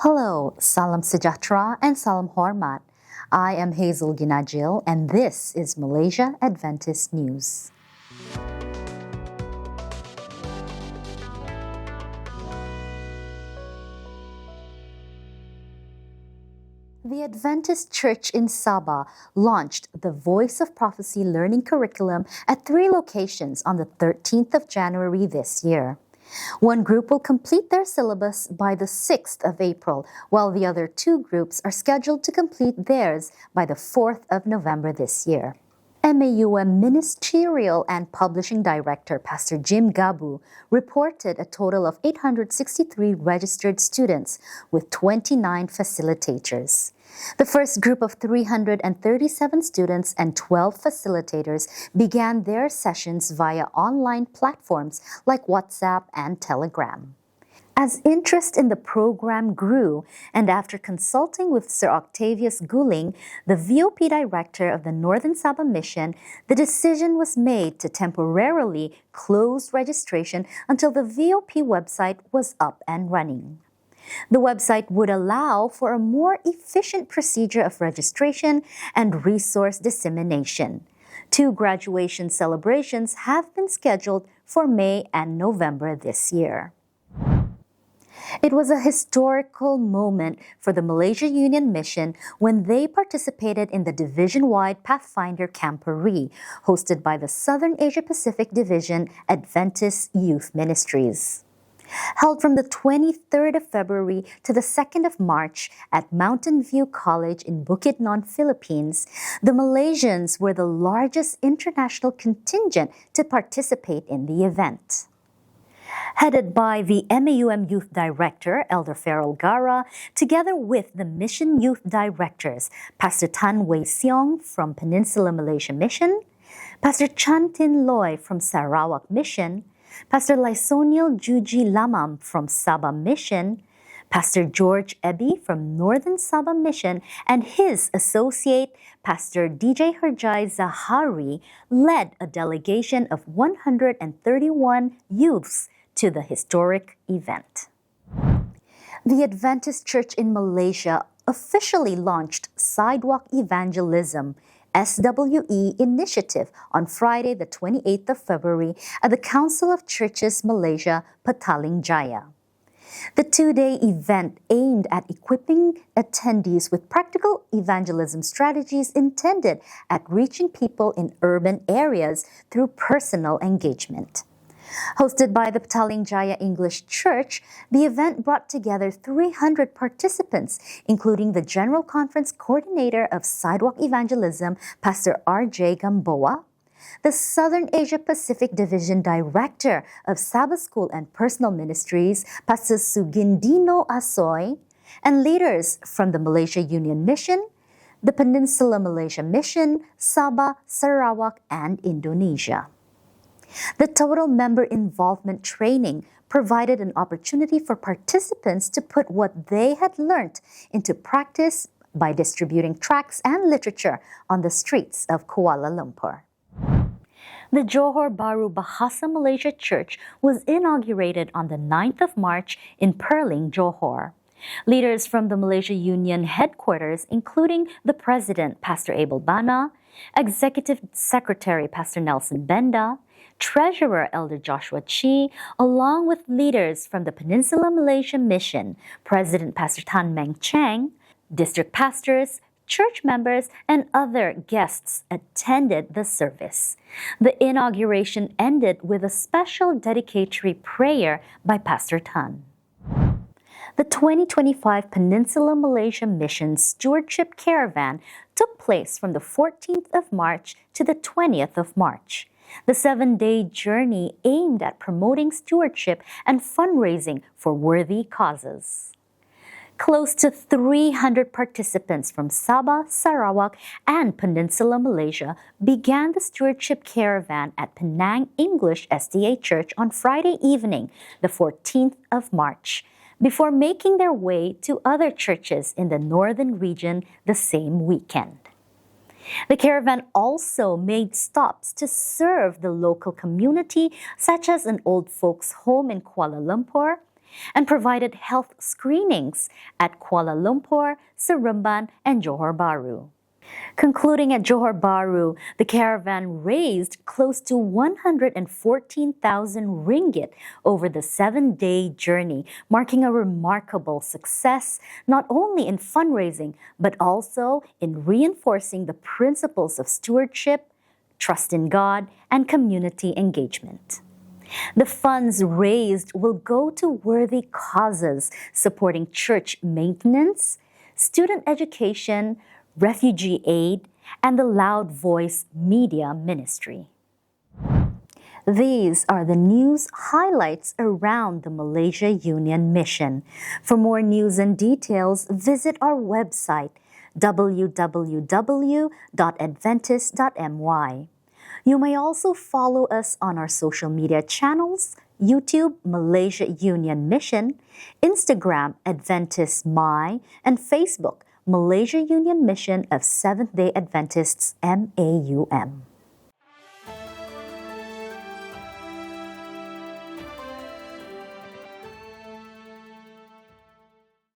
Hello, Salam Sejahtera and Salam Hormat. I am Hazel Ginajil and this is Malaysia Adventist News. The Adventist Church in Sabah launched the Voice of Prophecy learning curriculum at 3 locations on the 13th of January this year. One group will complete their syllabus by the 6th of April, while the other 2 groups are scheduled to complete theirs by the 4th of November this year. MAUM Ministerial and Publishing Director Pastor Jim Gabu reported a total of 863 registered students with 29 facilitators. The first group of 337 students and 12 facilitators began their sessions via online platforms like WhatsApp and Telegram. As interest in the program grew, and after consulting with Sir Octavius Guling, the VOP director of the Northern Sabah Mission, the decision was made to temporarily close registration until the VOP website was up and running. The website would allow for a more efficient procedure of registration and resource dissemination. 2 graduation celebrations have been scheduled for May and November this year. It was a historical moment for the Malaysia Union Mission when they participated in the division-wide Pathfinder Camporee, hosted by the Southern Asia Pacific Division Adventist Youth Ministries. Held from the 23rd of February to the 2nd of March at Mountain View College in Bukidnon, Philippines, the Malaysians were the largest international contingent to participate in the event. Headed by the MAUM Youth Director, Elder Farrell Gara, together with the Mission Youth Directors, Pastor Tan Wei Siong from Peninsular Malaysia Mission, Pastor Chan Tin Loy from Sarawak Mission, Pastor Lysoniel Juji Lamam from Sabah Mission, Pastor George Ebi from Northern Sabah Mission, and his associate, Pastor DJ Herjai Zahari, led a delegation of 131 youths to the historic event. The Adventist Church in Malaysia officially launched Sidewalk Evangelism SWE initiative on Friday the 28th of February at the Council of Churches Malaysia, Petaling Jaya. The 2-day event aimed at equipping attendees with practical evangelism strategies intended at reaching people in urban areas through personal engagement. Hosted by the Petaling Jaya English Church, the event brought together 300 participants, including the General Conference Coordinator of Sidewalk Evangelism, Pastor R.J. Gamboa, the Southern Asia Pacific Division Director of Sabah School and Personal Ministries, Pastor Sugindino Asoy, and leaders from the Malaysia Union Mission, the Peninsular Malaysia Mission, Sabah, Sarawak, and Indonesia. The total member involvement training provided an opportunity for participants to put what they had learnt into practice by distributing tracts and literature on the streets of Kuala Lumpur. The Johor Baharu Bahasa Malaysia Church was inaugurated on the 9th of March in Perling, Johor. Leaders from the Malaysia Union headquarters, including the President, Pastor Abel Bana, Executive Secretary, Pastor Nelson Benda, Treasurer Elder Joshua Chi, along with leaders from the Peninsular Malaysia Mission, President Pastor Tan Meng Chang, district pastors, church members, and other guests attended the service. The inauguration ended with a special dedicatory prayer by Pastor Tan. The 2025 Peninsular Malaysia Mission Stewardship Caravan took place from the 14th of March to the 20th of March. The 7-day journey aimed at promoting stewardship and fundraising for worthy causes. Close to 300 participants from Sabah, Sarawak, and Peninsular Malaysia began the stewardship caravan at Penang English SDA Church on Friday evening, the 14th of March, before making their way to other churches in the northern region the same weekend. The caravan also made stops to serve the local community, such as an old folks' home in Kuala Lumpur, and provided health screenings at Kuala Lumpur, Seremban, and Johor Bahru. Concluding at Johor Bahru, the caravan raised close to 114,000 ringgit over the 7-day journey, marking a remarkable success not only in fundraising but also in reinforcing the principles of stewardship, trust in God, and community engagement. The funds raised will go to worthy causes supporting church maintenance, student education, refugee aid, and the Loud Voice Media Ministry. These are the news highlights around the Malaysia Union Mission. For more news and details, visit our website www.adventist.my. You may also follow us on our social media channels, YouTube Malaysia Union Mission, Instagram Adventist My, and Facebook Malaysia Union Mission of Seventh-day Adventists MAUM.